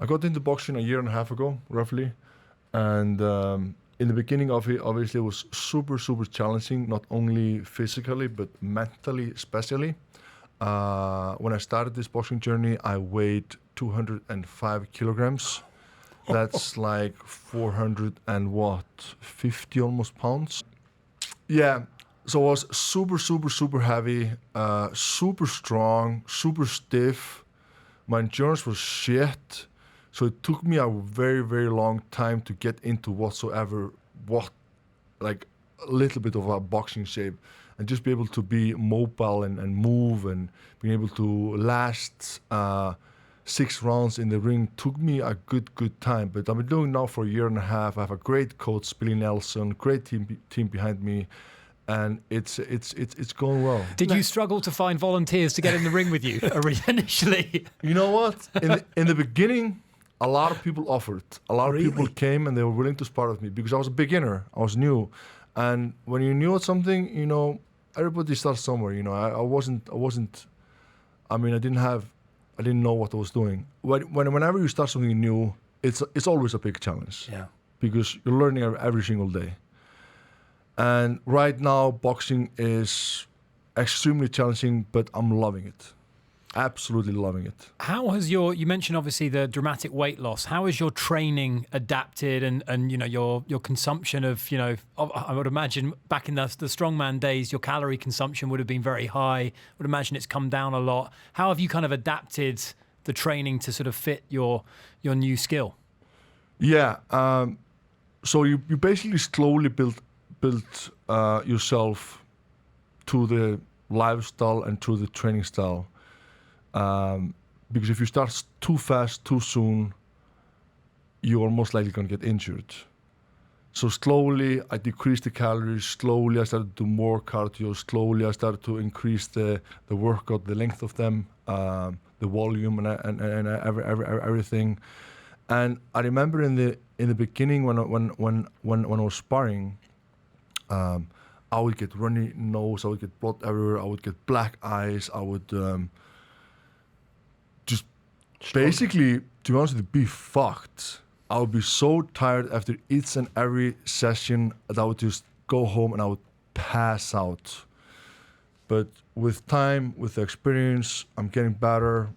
I got into boxing a year and a half ago, roughly. And in the beginning of it, obviously, it was super, super challenging, not only physically, but mentally, especially. When I started this boxing journey, I weighed 205 kilograms. That's like 450 almost pounds. Yeah, so I was super, super, super heavy, super strong, super stiff. My endurance was shit. So it took me a very, very long time to get into like a little bit of a boxing shape and just be able to be mobile and move and being able to last 6 rounds in the ring took me a good time. But I've been doing it now for a year and a half. I have a great coach, Billy Nelson, great team behind me. And it's going well. Did you struggle to find volunteers to get in the ring with you initially? You know what? In the beginning, a lot of people offered. A lot of people came and they were willing to spar with me because I was a beginner. I was new. And when you're new at something, everybody starts somewhere. I didn't know what I was doing. Whenever you start something new, it's always a big challenge. Yeah. Because you're learning every single day. And right now, boxing is extremely challenging, but I'm loving it. Absolutely loving it. How has you mentioned obviously the dramatic weight loss. How has your training adapted and your consumption of, I would imagine back in the strongman days, your calorie consumption would have been very high. I would imagine it's come down a lot. How have you kind of adapted the training to sort of fit your new skill? Yeah. So you basically slowly build yourself to the lifestyle and to the training style. Because if you start too fast, too soon, you are most likely going to get injured. So slowly, I decreased the calories. Slowly, I started to do more cardio. Slowly, I started to increase the workout, the length of them, the volume, and everything. And I remember in the beginning when I was sparring, I would get runny nose. I would get blood everywhere. I would get black eyes. I would just basically, to be honest with you, be fucked. I would be so tired after each and every session that I would just go home and I would pass out. But with time, with the experience, I'm getting better.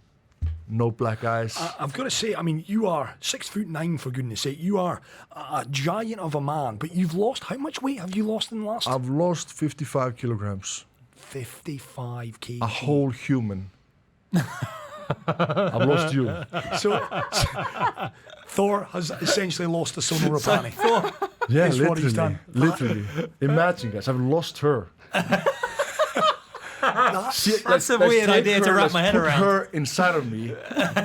No black eyes. I've got to say, I mean, you are 6'9", for goodness sake. You are a giant of a man, but you've lost, how much weight have you lost in the last? I've lost 55 kilograms. 55 kg. A whole human. I've lost you. So Thor has essentially lost the Sono Rapani. Yeah, Is literally. what he's done. Literally. Imagine, guys, I've lost her. That's a weird idea to wrap my head around. Put her inside of me,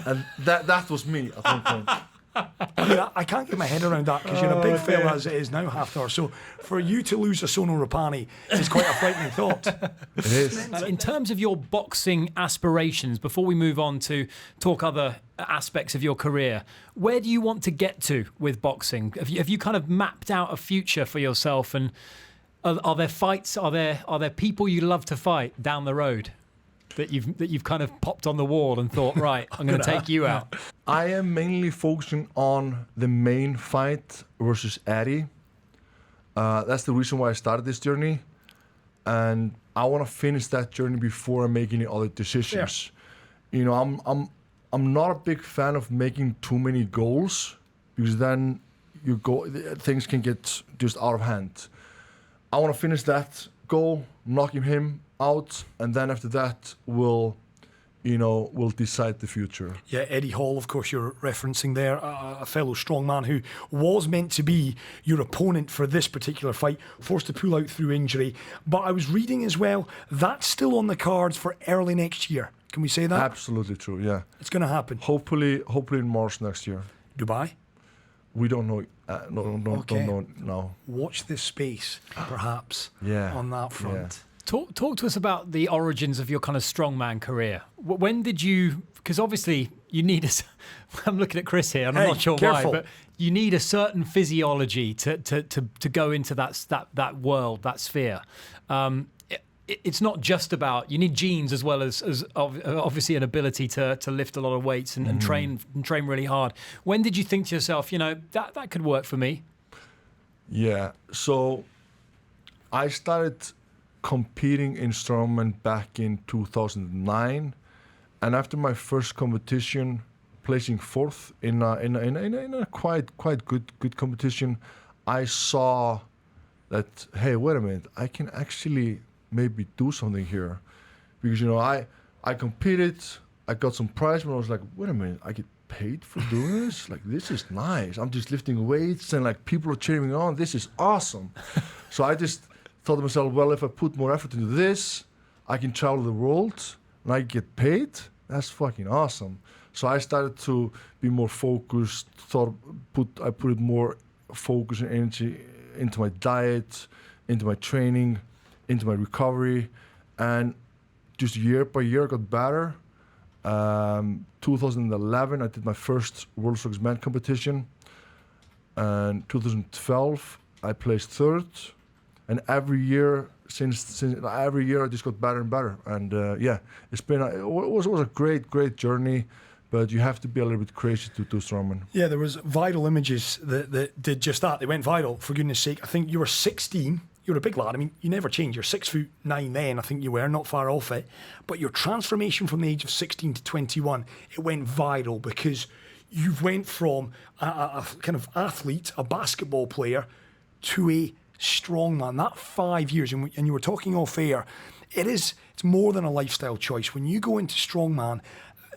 and that was me at one point. I mean, I can't get my head around that because you're a big fella as it is now, Hafthor. So for you to lose a Sono Rapani is quite a frightening thought. It is. In terms of your boxing aspirations, before we move on to talk other aspects of your career, where do you want to get to with boxing? Have you kind of mapped out a future for yourself? And are there fights? Are there people you love to fight down the road that you've kind of popped on the wall and thought, right, I'm going to take you out? I am mainly focusing on the main fight versus Eddie. That's the reason why I started this journey, and I want to finish that journey before I make any other decisions. Yeah. I'm not a big fan of making too many goals because then things can get just out of hand. I want to finish that goal, knocking him out, and then after that we'll decide the future. Yeah, Eddie Hall, of course, you're referencing there, a fellow strongman who was meant to be your opponent for this particular fight, forced to pull out through injury. But I was reading as well, that's still on the cards for early next year. Can we say that? Absolutely true, yeah. It's going to happen. Hopefully in March next year. Dubai? We don't know. Don't know now. Watch this space, perhaps, on that front. Yeah. Talk to us about the origins of your kind of strongman career. When did you? Because obviously you need I'm looking at Chris here, and I'm not sure careful. why, but you need a certain physiology to go into that world, that sphere. it's not just about, you need genes as well as obviously an ability to lift a lot of weights and train really hard. When did you think to yourself, that could work for me? Yeah, so I started competing in strongman back in 2009, and after my first competition, placing fourth in a quite good competition, I saw that, hey, wait a minute, I can actually maybe do something here, because I competed, I got some prize, but I was like, wait a minute, I get paid for doing this? Like, this is nice. I'm just lifting weights and like people are cheering me on. This is awesome. So I just thought to myself, well, if I put more effort into this, I can travel the world and I get paid. That's fucking awesome. So I started to be more focused. I put more focus and energy into my diet, into my training, into my recovery, and just year by year got better. 2011, I did my first World Strongman competition, and 2012, I placed third. And every year since every year, I just got better and better. And it's been it was a great journey. But you have to be a little bit crazy to do strongman. Yeah, there was viral images that did just that. They went viral, for goodness sake. I think you were 16. You were a big lad. I mean, you never changed. You're 6'9" then. I think you were not far off it. But your transformation from the age of 16 to 21, it went viral because you went from a kind of athlete, a basketball player, to a strongman. That 5 years, and you were talking off air, it's more than a lifestyle choice. When you go into strongman,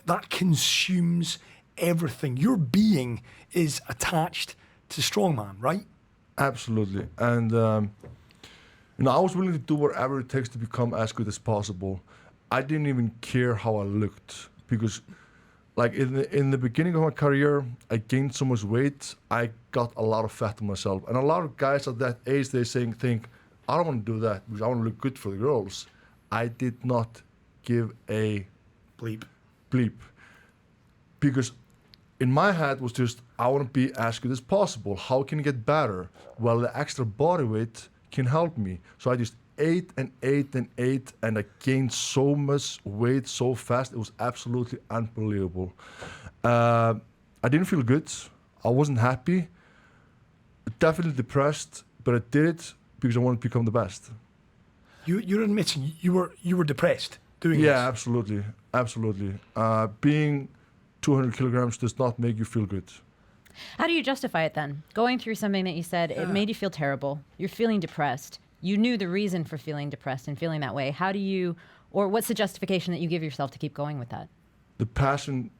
that consumes everything. Your being is attached to strongman, right? Absolutely. And I was willing to do whatever it takes to become as good as possible. I didn't even care how I looked, because like in the beginning of my career, I gained so much weight, I got a lot of fat on myself. And a lot of guys at that age, they think, I don't want to do that because I want to look good for the girls. I did not give a bleep, because in my head was just, I want to be as good as possible. How can I get better? Well, the extra body weight can help me. So I just ate and I gained so much weight so fast. It was absolutely unbelievable. I didn't feel good. I wasn't happy. Definitely depressed, but I did it because I wanted to become the best. You're admitting you were depressed doing this? Yeah, absolutely. Being 200 kilograms does not make you feel good. How do you justify it then? Going through something that you said, it made you feel terrible. You're feeling depressed. You knew the reason for feeling depressed and feeling that way. What's the justification that you give yourself to keep going with that? The passion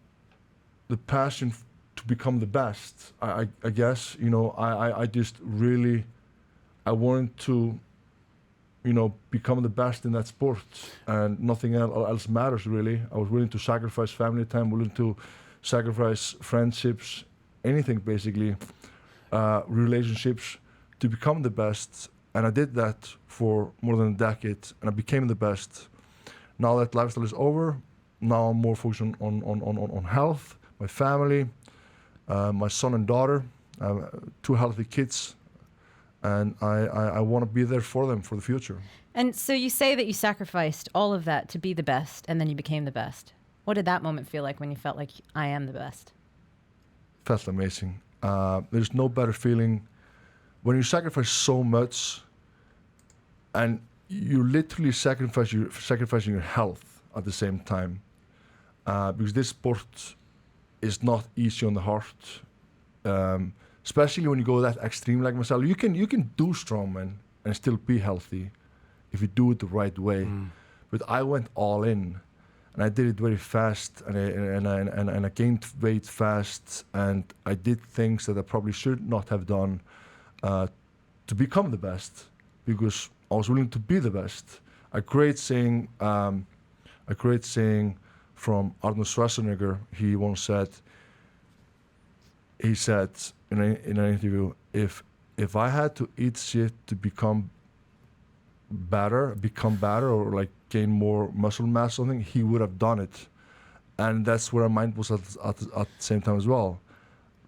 to become the best. I guess, I just really, I wanted to, become the best in that sport, and nothing else matters really. I was willing to sacrifice family time, willing to sacrifice friendships, anything basically, relationships, to become the best. And I did that for more than a decade, and I became the best. Now that lifestyle is over, now I'm more focused on health, my family, my son and daughter, 2 healthy kids, and I want to be there for them for the future. And so you say that you sacrificed all of that to be the best, and then you became the best. What did that moment feel like when you felt like, I am the best? Felt amazing. There's no better feeling when you sacrifice so much, and you literally sacrificing your health at the same time, because this sport is not easy on the heart, especially when you go that extreme like myself. You can do strongman and still be healthy if you do it the right way. But I went all in, and I did it very fast, and I gained weight fast, and I did things that I probably should not have done to become the best, because I was willing to be the best. A great saying from Arnold Schwarzenegger. He once said, in an interview, if I had to eat shit to become better, or like gain more muscle mass or something, he would have done it. And that's where my mind was at the same time as well.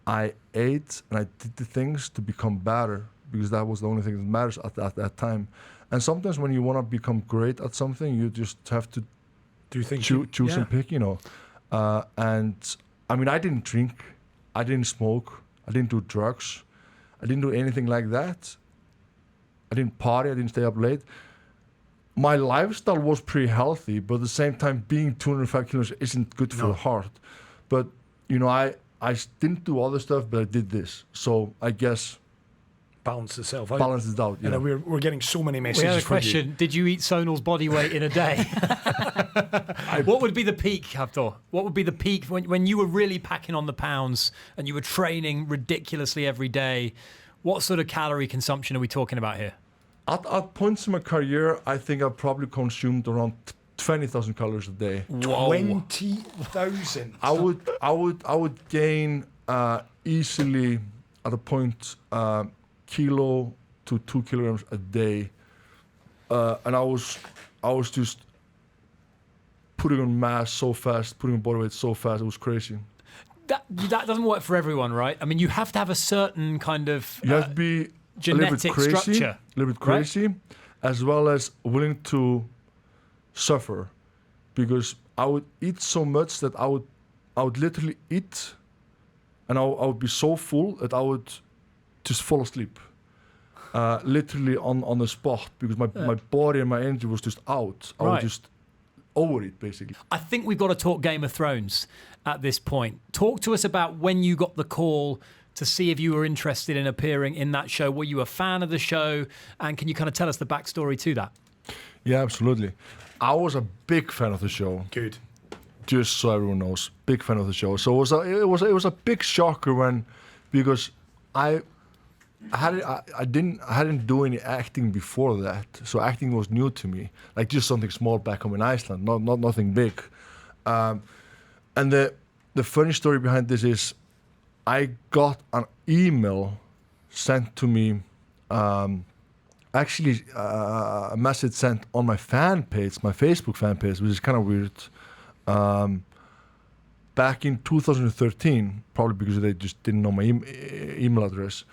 I ate and I did the things to become better, because that was the only thing that matters at that time. And sometimes when you want to become great at something, you just have to Do you think choose and pick, and I mean, I didn't drink, I didn't smoke, I didn't do drugs, I didn't do anything like that. I didn't party, I didn't stay up late. My lifestyle was pretty healthy, but at the same time, being 205 kilos isn't good for the heart. But I didn't do other stuff, but I did this. So I guess balance itself out. Balance it out. And we're getting so many messages. We had a question. Did you eat Sonal's body weight in a day? What would be the peak, Hafthor? What would be the peak when you were really packing on the pounds and you were training ridiculously every day? What sort of calorie consumption are we talking about here? At points in my career, I think I probably consumed around 20,000 calories a day. 20,000. I would gain easily at a point kilo to 2 kilograms a day, and I was just putting on mass so fast, putting on body weight so fast. It was crazy. That doesn't work for everyone, right? I mean, you have to have a certain kind of you have to be genetic structure, a little bit crazy, right? As well as willing to suffer, because I would eat so much that I would literally eat, and I would be so full that I would just fall asleep, literally on the spot, because my body and my energy was just out. I would just overeat, basically. I think we've got to talk Game of Thrones at this point. Talk to us about when you got the call to see if you were interested in appearing in that show. Were you a fan of the show? And can you kind of tell us the backstory to that? Yeah, absolutely. I was a big fan of the show. Good. Just so everyone knows, big fan of the show. So it was a big shocker because I hadn't do any acting before that. So acting was new to me, like just something small back home in Iceland, not nothing big. And the funny story behind this is, I got an email sent to me, actually a message sent on my fan page, my Facebook fan page, which is kind of weird, back in 2013, probably because they just didn't know my email address.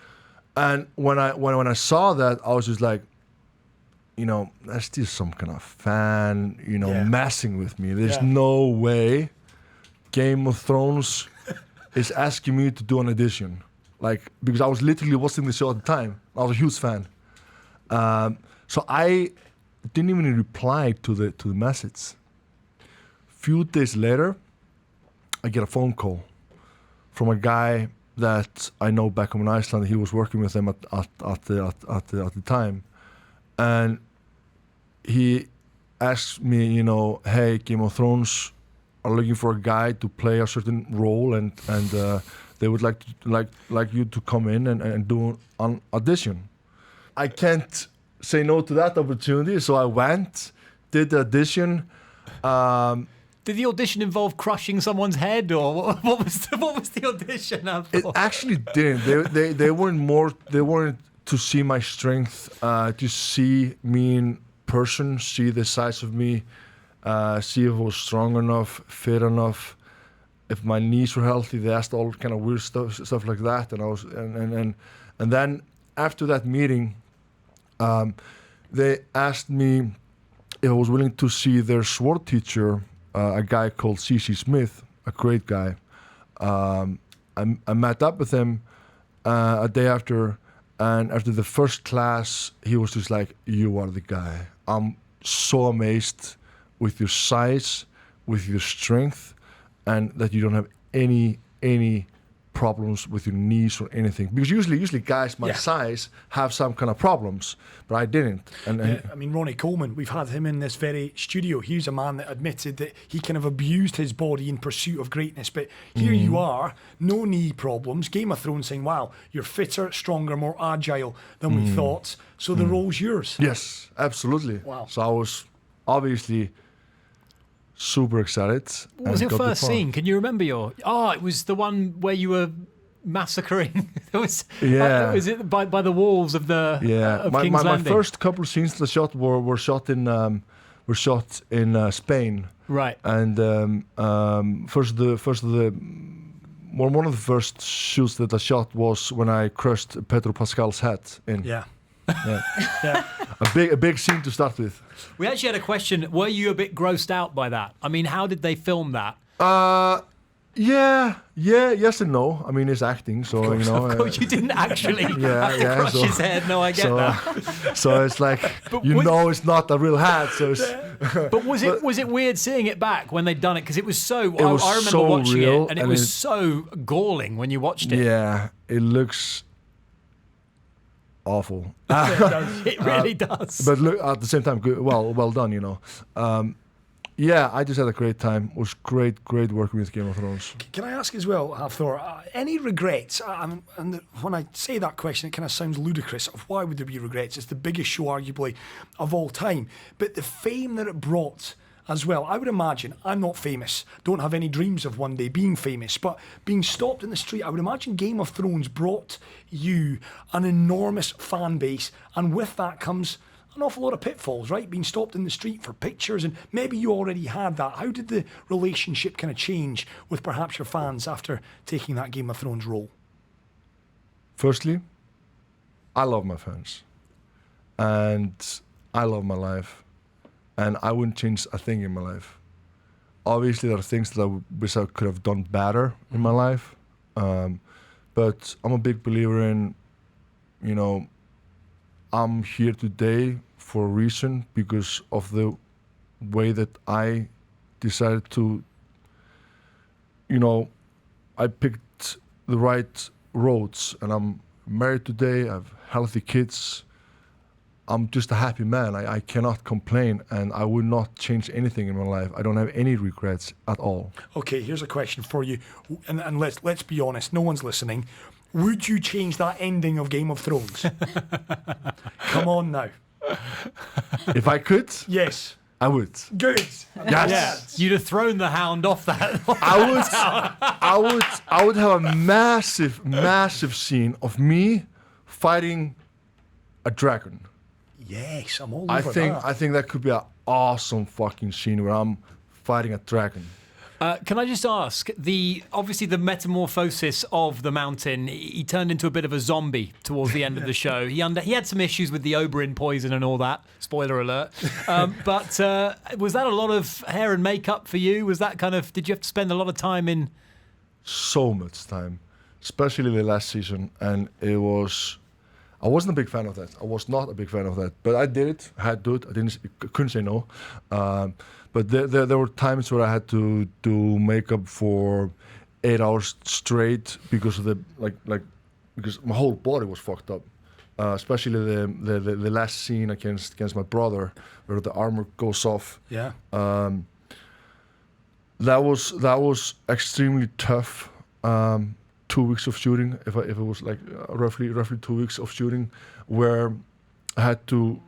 And when I saw that, I was just like, that's just some kind of fan, messing with me. There's no way Game of Thrones is asking me to do an audition, because I was literally watching the show at the time. I was a huge fan, so I didn't even reply to the message. Few days later, I get a phone call from a guy that I know back home in Iceland. He was working with them at the time, and he asked me, hey, Game of Thrones are looking for a guy to play a certain role, and they would like you to come in and do an audition. I can't say no to that opportunity, so I went, did the audition. Did the audition involve crushing someone's head, or what was the audition? It actually didn't. They weren't to see my strength, to see me in person, see the size of me. See if I was strong enough, fit enough, if my knees were healthy. They asked all kind of weird stuff like that, and I was and then after that meeting, they asked me if I was willing to see their sword teacher, a guy called C.C. Smith, a great guy. I met up with him a day after, and after the first class, he was just like, "You are the guy. I'm so amazed with your size, with your strength, and that you don't have any problems with your knees or anything." Because usually guys my size have some kind of problems, but I didn't. I mean, Ronnie Coleman, we've had him in this very studio. He's a man that admitted that he kind of abused his body in pursuit of greatness. But here you are, no knee problems. Game of Thrones saying, wow, you're fitter, stronger, more agile than we thought. So the role's yours. Yes, absolutely. Wow. So I was obviously super excited. What was your first scene? Can you remember it was the one where you were massacring. Was it by the walls of the of King's Landing? My first couple of scenes that I shot were shot in Spain. Right. And one of the first shoots that I shot was when I crushed Pedro Pascal's head in. Yeah. Yeah. A big scene to start with. We actually had a question. Were you a bit grossed out by that? I mean, how did they film that? Yeah, yes and no. I mean, it's acting, so you know. Of course, you didn't actually have to yeah, crush so- his head. No, I get So, that. so it's like But you was- know it's not a real hat. So it's, But was it weird seeing it back when they'd done it? Because it was so. It was I remember so watching real, it, and it and was it- so galling when you watched it. yeah, it looks awful. It really does. But look, at the same time, good, well done, you know. Yeah, I just had a great time. It was great working with Game of Thrones. Can I ask as well, Hafthor, any regrets? And when I say that question, it kind of sounds ludicrous. Of why would there be regrets? It's the biggest show, arguably, of all time. But the fame that it brought as well, I would imagine, I'm not famous, don't have any dreams of one day being famous, but being stopped in the street, I would imagine Game of Thrones brought you an enormous fan base, and with that comes an awful lot of pitfalls, right? Being stopped in the street for pictures, and maybe you already had that. How did the relationship kind of change with perhaps your fans after taking that Game of Thrones role? Firstly, I love my fans, and I love my life, and I wouldn't change a thing in my life. Obviously, there are things that I wish I could have done better in my life, but I'm a big believer in, you know, I'm here today for a reason because of the way that I decided to, you know, I picked the right roads, and I'm married today, I have healthy kids. I'm just a happy man. I cannot complain, and I would not change anything in my life. I don't have any regrets at all. Okay, here's a question for you, and let's be honest, no one's listening. Would you change that ending of Game of Thrones? Come on now. If I could, Yes. I would. Good. Yes. Yeah, you'd have thrown the hound off that. I would have a massive scene of me fighting a dragon. Yes, I'm all over that. I think that could be an awesome fucking scene where I'm fighting a dragon. Can I just ask, obviously the metamorphosis of the Mountain, he turned into a bit of a zombie towards the end of the show. He had some issues with the Oberyn poison and all that, spoiler alert. But was that a lot of hair and makeup for you? Was that did you have to spend a lot of time in? So much time, especially the last season, and I wasn't a big fan of that. I was not a big fan of that, but I did it. I had to do it. Couldn't say no. But there were times where I had to do makeup for 8 hours straight because of because my whole body was fucked up. Especially the last scene against my brother, where the armor goes off. Yeah. That was extremely tough. 2 weeks of shooting, if it was like roughly 2 weeks of shooting, where I had to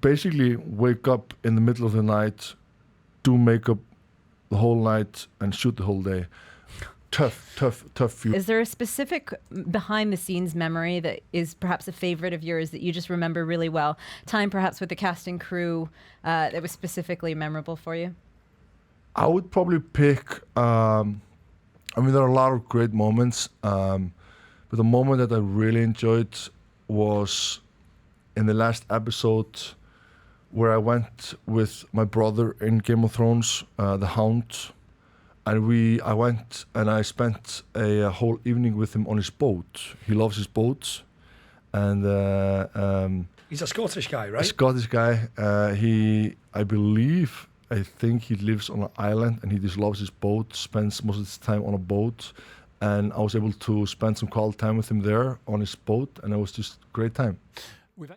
basically wake up in the middle of the night, do makeup the whole night, and shoot the whole day. Tough few. Is there a specific behind the scenes memory that is perhaps a favorite of yours that you just remember really well? Time perhaps with the cast and crew that was specifically memorable for you? I would probably pick, there are a lot of great moments, but the moment that I really enjoyed was in the last episode where I went with my brother in Game of Thrones, the Hound, and I went and I spent a whole evening with him on his boat. He loves his boats, and He's a Scottish guy, a right? Scottish guy. I think he lives on an island, and he just loves his boat, spends most of his time on a boat, and I was able to spend some quality time with him there on his boat, and it was just a great time. We've actually